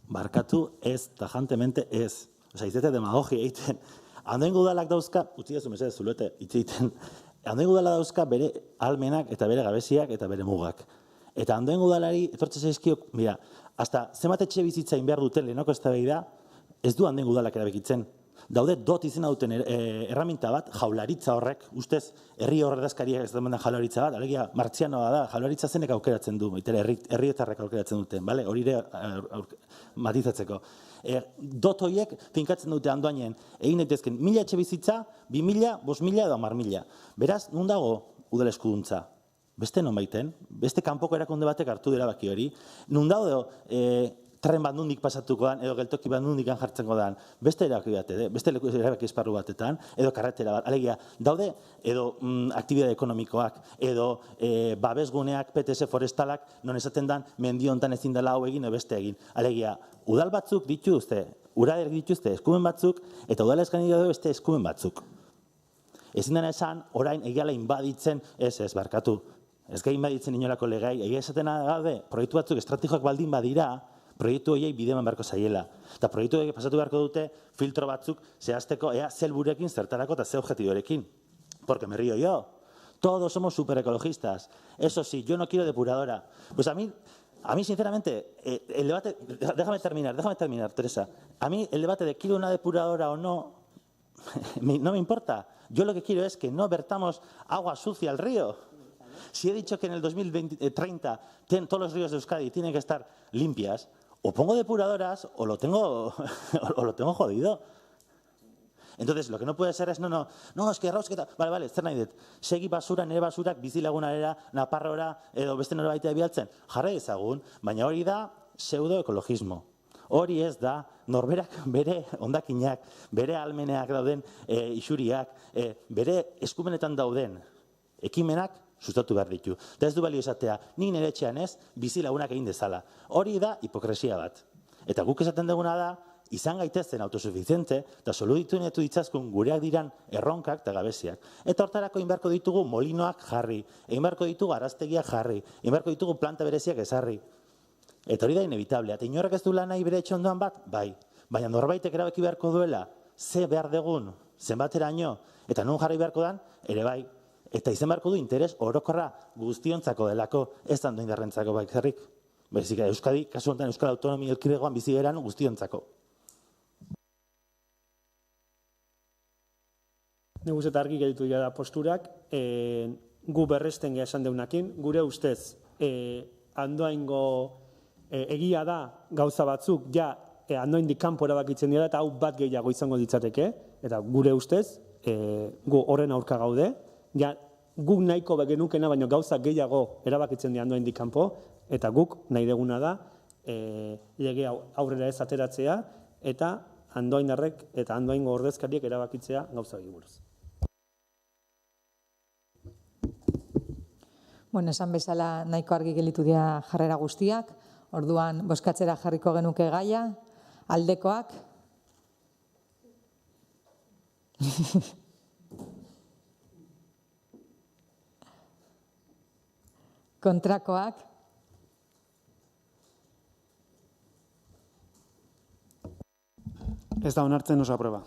Barkatu ez, tajantemente ez. Osa, izate demagogia egiten. Andoaingo udalak dauzka, utzi dezu mesedez zulete, hitz egiten, Andoaingo udalak dauzka bere almenak eta bere gabeziak eta bere mugak. Eta Andoaingo udalari, etortze zaizkiok, mira, hasta zenbat etxe bizitzain behar duten lehenoko eztabaida, ez du Andoaingo udalak erabekitzen. Daude dot izena duten erraminta bat, Jaurlaritza horrek, ustez, herri ordezkariak ez den Jaurlaritza bat, alegia martzianoa da, Jaurlaritza zenek aukeratzen du, herrietarrek aukeratzen duten, hori ere matizatzeko. Dot horiek finkatzen dute Andoainen, egin daitezken 1000 etxe bizitza, 2000, 5000 edo 10.000. Beraz, nun dago udal eskuduntza? Beste non baiten, beste kanpoko erakunde batek hartu dira baki hori, nun dago tren bat nundik pasatuko dan, edo geltoki bat nundik jartzengo dan, beste erabaki bat, beste erabaki esparru batetan, edo karretera bat, alegia, daude, edo aktibidade ekonomikoak, edo babesguneak, PTS forestalak, non esaten dan, mendiontan ezin dela hau egin, edo beste egin. Alegia, udal batzuk dituzte, uraderek dituzte eskumen batzuk, eta udal eskanei daude beste eskumen batzuk. Ezin dena esan, orain egiala inbaditzen, ez barkatu, ez gai inbaditzen inolako legai, egia esaten gaude, proiektu batzuk estrategikoak baldin badira, proiektu horiei bideman beharko zaiela. Eta proiektu horiek pasatu beharko dute filtro batzuk zehazteko ea zelburekin zertarako eta ze objetiborekin. Porque me río yo. Todos somos superecologistas. Eso sí, yo no quiero depuradora. Pues a mí sinceramente, el debate... Déjame terminar, Teresa. A mí el debate de quiero una depuradora o no, no me importa. Yo lo que quiero es que no vertamos agua sucia al río. Si he dicho que en el 2030 todos los ríos de Euskadi tienen que estar limpias, o pongo depuradoras o lo tengo jodido. Entonces, lo que no puede ser es, no, es que rausketa, vale, zer nahi dut, segi basura, nire basurak bizilagunarera, naparrora, edo beste norbaitea bialtzen, jarra ezagun, baina hori da pseudoekologismo. Hori ez da, norberak bere hondakinak, bere almeneak dauden isuriak, bere eskumenetan dauden ekimenak sustatu behar ditu. Eta ez du balio esatea, nik nire etxean ez, bizilagunak egin dezala. Hori da hipokresia bat. Eta guk esaten duguna da, izan gaitezen autosuficiente, eta soluditu netu ditzaskun gureak diran erronkak eta gabeziak. Eta hortarako inbarko ditugu molinoak jarri, inbarko ditugu araztegiak jarri, inbarko ditugu planta bereziak ezarri. Eta hori da inevitable. Eta inorrak ez du lan nahi bere etxe ondoan bat? Bai. Baina norbaitek erabaki beharko duela, ze behar dugun, zenbateraino, eta non jarri beharko dan, ere bai. Eta izan beharko du interes orokorra guztiontzako delako, ez Andoaindarrentzako bakarrik. Baizik, Euskadi, kasu honetan Euskal Autonomia Erkidegoan bizi geran guztiontzako. Nik uste argi gelditu dira da posturak, gu berresten geha esan deunakin, gure ustez Andoaingo egia da gauza batzuk, ja Andoaindik kanpo erabakitzen dira eta hau bat gehiago izango ditzateke, eta gure ustez gu horren aurka gaude, ja guk nahiko genukena baino gauza gehiago erabakitzen dira Andoaindik kanpo, eta guk nahi deguna da lege aurrera ez ateratzea eta Andoaindarrek eta Andoaingo ordezkariek erabakitzea gauza hori buruz. Bueno, esan bezala nahiko argi gelditu dira jarrera guztiak, orduan bozkatzera jarriko genuke gaia, aldekoak. Kontrakoak. Ez da onartzen, oso aprueba.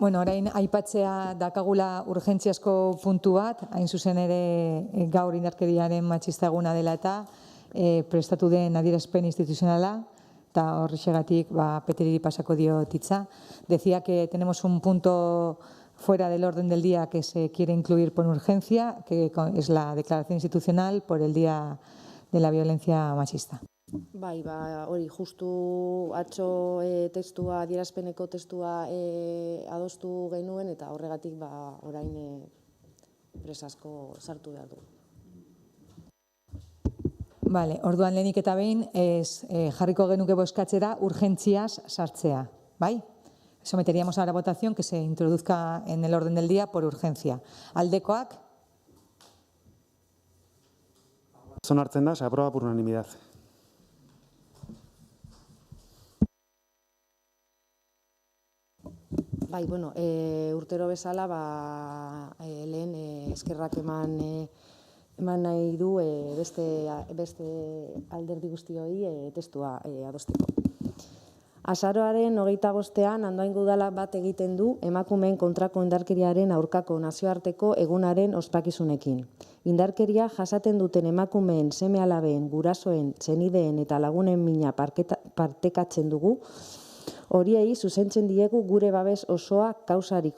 Bueno, orain aipatzea dakagula urgentziazko puntu bat, hain zuzen ere gaur indarkeriaren matxista eguna dela eta prestatu den adierazpen instituzionala, eta horrexegatik Peteriri pasako dio hitza. Decía que tenemos un punto fuera del orden del día que se quiere incluir por urgencia, que es la declaración institucional por el Día de la Violencia Machista. Bai, hori, justu atzo testua, adierazpeneko testua adostu genuen, eta horregatik orain presasko sartu behar du. Vale, orduan lehenik eta behin jarriko genuke bozkatzera urgentziaz sartzea, bai? Someteríamos a la votación que se introduzca en el orden del día por urgencia. Aldekoak? Onartzen da, se aprueba por unanimidad. Bai, bueno, urtero bezala, lehen eskerrak eman nahi du beste alderdi guztioi testua adosteko. Azaroaren 25ean Andoaingo Udalak bat egiten du emakumeen kontrako indarkeriaren aurkako nazioarteko egunaren ospakizunekin. Indarkeria jasaten duten emakumeen seme-alabeen, gurasoen, senideen eta lagunen mina partekatzen dugu. Horiei zuzentzen diegu gure babes osoa kausarik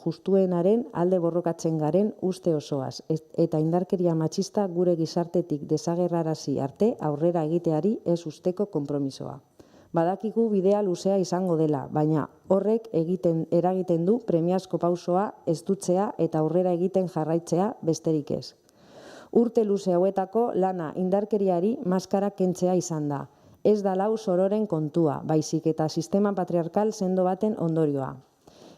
justuenaren alde borrokatzen garen uste osoaz, eta indarkeria matxista gure gizartetik desagerrarazi arte aurrera egiteari ez usteko konpromisoa. Badakigu bidea luzea izango dela, baina horrek eragiten du premiazko pausoa estutzea eta aurrera egiten jarraitzea besterik ez. Urte luze hauetako lana indarkeriari maskara kentzea izan da. Ez da lau sororen kontua, baizik eta sistema patriarkal sendo baten ondorioa.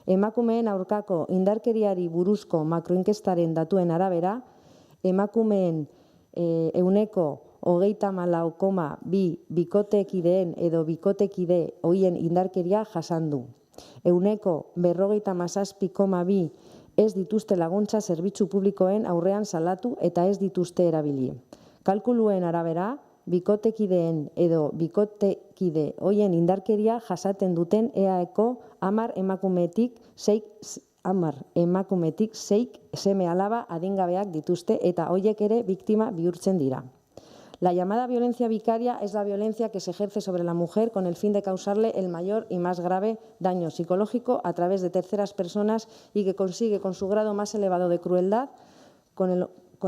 Emakumeen aurkako indarkeriari buruzko makroinkestaren datuen arabera, emakumeen 34,2 bikotekideen edo bikotekide hoien indarkeria jasan du. 47,2 ez dituzte laguntza zerbitzu publikoen aurrean salatu eta ez dituzte erabili. Kalkuluen arabera, bikotekideen edo bikotekide hoien indarkeria jasaten duten EAeko 10 emakumetik 6 seme-alaba adingabeak dituzte eta hoiek ere biktima bihurtzen dira. La llamada violencia vicaria es la violencia que se ejerce sobre la mujer con el fin de causarle el mayor y más grave daño psicológico a través de terceras personas y que consigue con su grado más elevado de crueldad con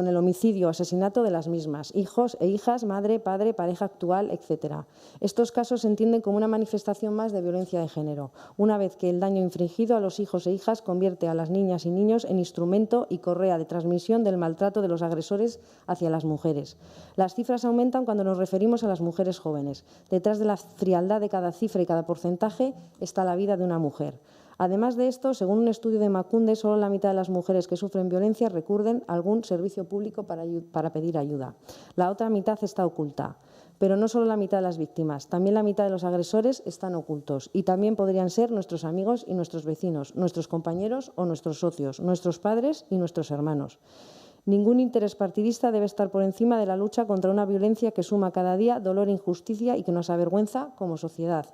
el homicidio o asesinato de las mismas, hijos e hijas, madre, padre, pareja actual, etc. Estos casos se entienden como una manifestación más de violencia de género, una vez que el daño infringido a los hijos e hijas convierte a las niñas y niños en instrumento y correa de transmisión del maltrato de los agresores hacia las mujeres. Las cifras aumentan cuando nos referimos a las mujeres jóvenes. Detrás de la frialdad de cada cifra y cada porcentaje está la vida de una mujer. Además de esto, según un estudio de Emakunde, solo la mitad de las mujeres que sufren violencia recurren a algún servicio público para pedir ayuda. La otra mitad está oculta. Pero no solo la mitad de las víctimas, también la mitad de los agresores están ocultos y también podrían ser nuestros amigos y nuestros vecinos, nuestros compañeros o nuestros socios, nuestros padres y nuestros hermanos. Ningún interés partidista debe estar por encima de la lucha contra una violencia que suma cada día dolor e injusticia y que nos avergüenza como sociedad.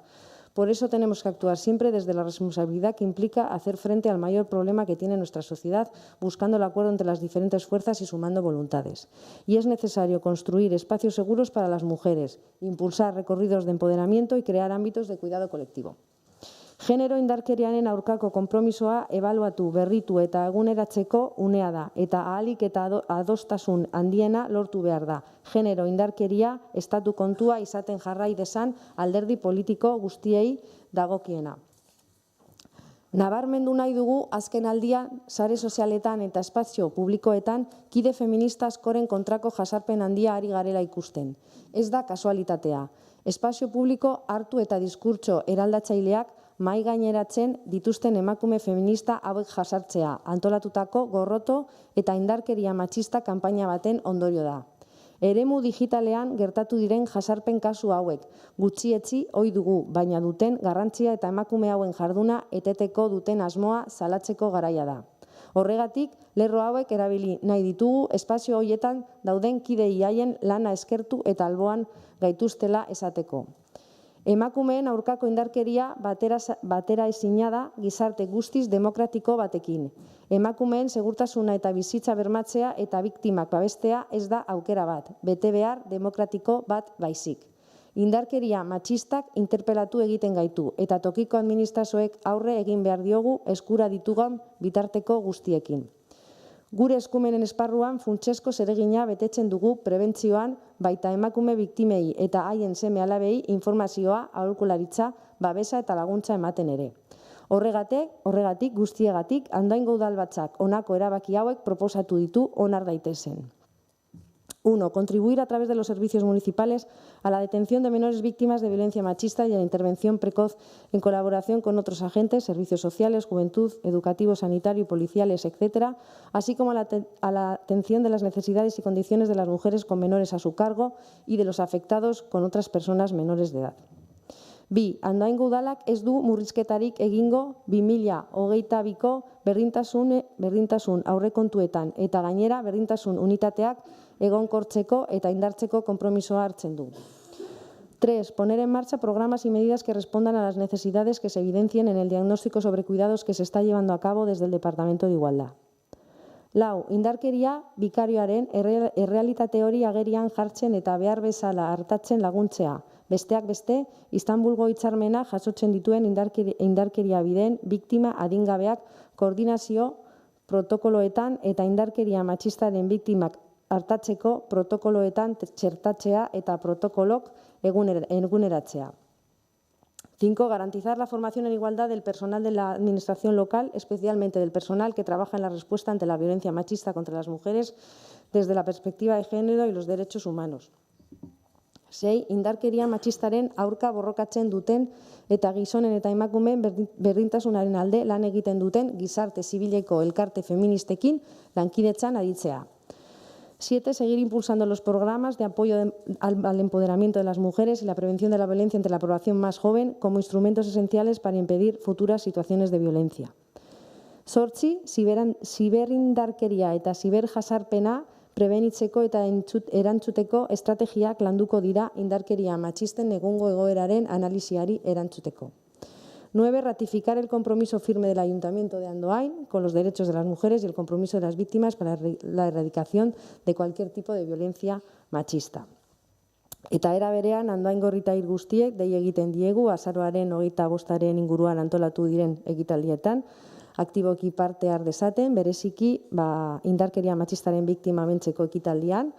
Por eso tenemos que actuar siempre desde la responsabilidad que implica hacer frente al mayor problema que tiene nuestra sociedad, buscando el acuerdo entre las diferentes fuerzas y sumando voluntades. Y es necesario construir espacios seguros para las mujeres, impulsar recorridos de empoderamiento y crear ámbitos de cuidado colectivo. Genero indarkeriaren aurkako konpromisoa ebaluatu, berritu eta eguneratzeko unea da, eta ahalik eta adostasun handiena lortu behar da. Genero indarkeria estatu kontua izaten jarrai dezan alderdi politiko guztiei dagokiena. Nabarmendu nahi dugu azken aldian sare sozialetan eta espazio publikoetan kide feminista askoren kontrako jasarpen handia ari garela ikusten. Ez da kasualitatea. Espazio publiko hartu eta diskurtso eraldatzaileak mai gaineratzen dituzten emakume feminista hauek jasartzea, antolatutako gorroto eta indarkeria matxista kanpaina baten ondorio da. Eremu digitalean gertatu diren jasarpen kasu hauek, gutxietsi ohi dugu, baina duten garrantzia eta emakume hauen jarduna eteteko duten asmoa salatzeko garaia da. Horregatik, lerro hauek erabili nahi ditugu espazio horietan dauden kidei haien lana eskertu eta alboan gaituztela esateko. Emakumeen aurkako indarkeria batera ezina da gizarte guztiz demokratiko batekin. Emakumeen segurtasuna eta bizitza bermatzea eta biktimak babestea ez da aukera bat, bete behar demokratiko bat baizik. Indarkeria matxistak interpelatu egiten gaitu eta tokiko administrazioek aurre egin behar diogu eskura ditugun bitarteko guztiekin. Gure eskumenen esparruan funtsezko zeregina betetzen dugu prebentzioan, baita emakume biktimei eta haien seme-alabei informazioa, aholkularitza, babesa eta laguntza ematen ere. Horregatik guztiegatik, Andoaingo Udalbatzak honako erabaki hauek proposatu ditu onar daitezen. 1. Contribuir a través de los servicios municipales a la detención de menores víctimas de violencia machista y a la intervención precoz en colaboración con otros agentes, servicios sociales, juventud, educativo, sanitario y policiales, etc., así como a la atención de las necesidades y condiciones de las mujeres con menores a su cargo y de los afectados con otras personas menores de edad. 2. Andoaingo Udalak ez du murrizketarik egingo 2022ko berdintasun aurrekontuetan eta gainera berdintasun unitateak egonkortzeko eta indartzeko konpromisoa hartzen du. 3. Poner en marcha programas y medidas que respondan a las necesidades que se evidencien en el diagnóstico sobre cuidados que se está llevando a cabo desde el Departamento de Igualdad. 4. Indarkeria bikarioaren errealitate hori agerian jartzen eta behar bezala hartatzen laguntzea. Besteak beste, Istanbulgo hitzarmena jasotzen dituen indarkeria bideen biktima adingabeak koordinazio protokoloetan eta indarkeria matxistaren biktimak hartatzeko protokoloetan txertatzea eta protokolok eguneratzea. 5. Garantizar la formación en igualdad del personal de la administración local, especialmente del personal que trabaja en la respuesta ante la violencia machista contra las mujeres desde la perspectiva de género y los derechos humanos. 6. Indarkeria matxistaren aurka borrokatzen duten eta gizonen eta emakumeen berdintasunaren alde lan egiten duten gizarte zibileko elkarte feministekin lankidetzan aditzea. 7. Seguir impulsando los programas de apoyo al empoderamiento de las mujeres y la prevención de la violencia entre la población más joven como instrumentos esenciales para impedir futuras situaciones de violencia. 8. Ziberindarkeria eta ziberjasarpena prebenitzeko eta erantzuteko estrategiak landuko dira indarkeria matxisten egungo egoeraren analisiari erantzuteko. 9. Ratificar el compromiso firme del Ayuntamiento de Andoain con los derechos de las mujeres y el compromiso de las víctimas para la erradicación de cualquier tipo de violencia machista. Eta era berean, Andoaingo herritar guztiek dei egiten diegu azaroaren 25 inguruan antolatu diren ekitaldietan, aktiboki parte har dezaten, bereziki indarkeria matxistaren biktima bentzeko ekitaldian,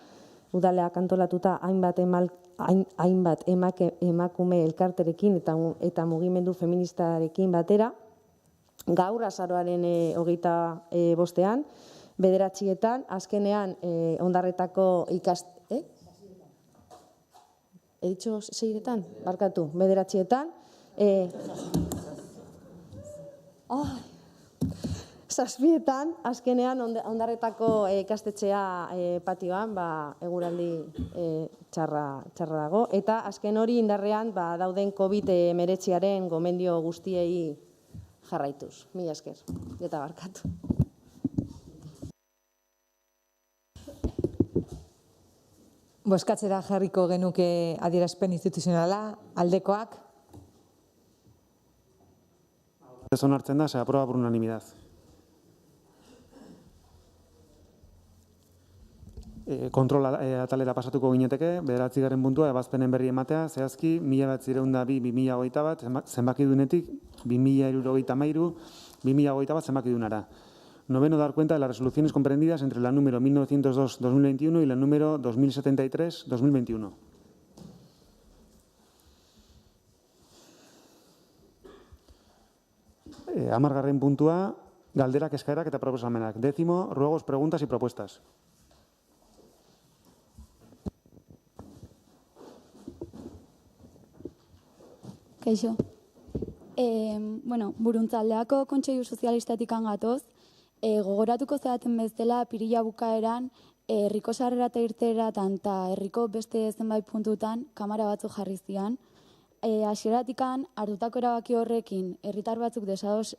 udaleak antolatuta hainbat emakume elkarterekin eta mugimendu feministarekin batera, gaur azaroaren 25ean, 9:00 azkenean Ondarretako he dicho 6:00? Barkatu, 9:00 zazpietan, azkenean ondarretako ikastetxea patioan, eguraldi txarra dago, eta azken hori indarrean dauden COVID-19 gomendio guztiei jarraituz. Mila esker, eta barkatu. Bozkatzera jarriko genuke adierazpen instituzionala, aldekoak. Ez onartzen da, se aprueba por unanimidad. Kontrol atalera pasatuko gineteke, 9. puntua, ebazpenen berri ematea, zehazki, 1902-2021 zenbakidunetik, 2063, 2021 zenbakidunara. Noveno, dar cuenta de las resoluciones comprendidas entre la número 1902-2021 y la número 2073-2021. Hamargarren puntua, galderak, eskaerak eta proposamenak. 10, ruegos, preguntas y propuestas. Kaixo. Buruntzaldeako Kontseilu Sozialistatik gatoz, gogoratuko zeaten bezala pirila bukaeran, herriko sarrera eta irteera eta herriko beste zenbait puntutan kamara batzuk jarri zian. Hasieratikan hartutako erabaki horrekin herritar batzuk desados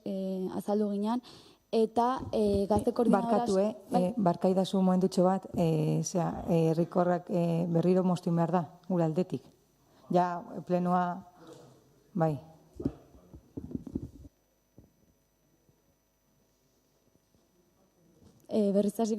azaldu ginen, eta gazte koordinadoras... Barkaidazu momentutxo bat, herrikorrak berriro moztu behar da, gure aldetik. Ja, plenoa, bai. Berriz